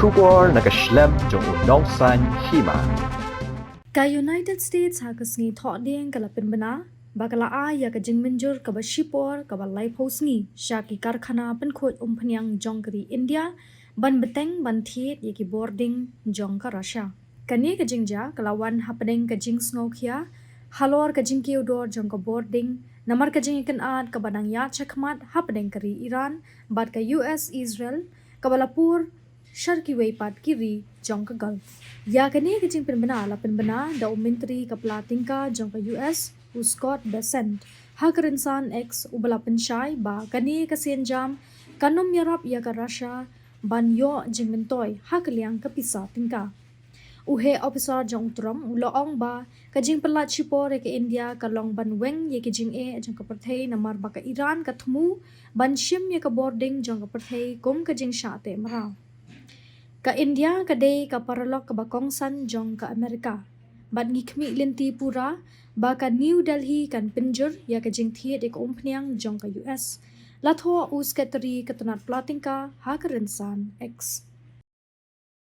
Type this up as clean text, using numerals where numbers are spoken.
Shipor nakaslem jong unongsan Hima. Ka United States hakasngi thodeng kala penbena bakala ya ka jing Mynjur ka ba Shipor ka ba lighthouse ngi shaki karkhana penkhot Umphnaing jongkari India ban beteng ban Thied yaki boarding jong ka Russia kani ka jingja kala wan happening ka jing sngokhia halor ka jing kiodor jong ka boarding namar ka jing ikan ad ka banang ya chakmat happening kari Iran bat ka US Israel ka balapur Sharki Waypat kiri jong ka Gulf. Ya kani kajing penbena la penbena da menteri kapla tingka jong ka US Scott Bessent. Hak rinsan X ubala pensyai ba kani kasenjam kanom yarap ya ka Russia ban yo jing mentoy hak liang kapisa tingka. Uhe officer jong trom uloong ba kajing pelat Shipor ke India kalong ban weng ye kajing jong ka perthei namar ba ka Iran ka thmu ban shim ye ka boarding jong ka perthei kum kajing syate marau. Ka India ka day ka paralok ka bakongsan jong ka Amerika. Bat ngikmi linti pura ba ka New Delhi kan Mynjur ya ka jing Thied ka Umphnaing jong ka US. Latho us kateri katanat plating ka ha ka rinsan X.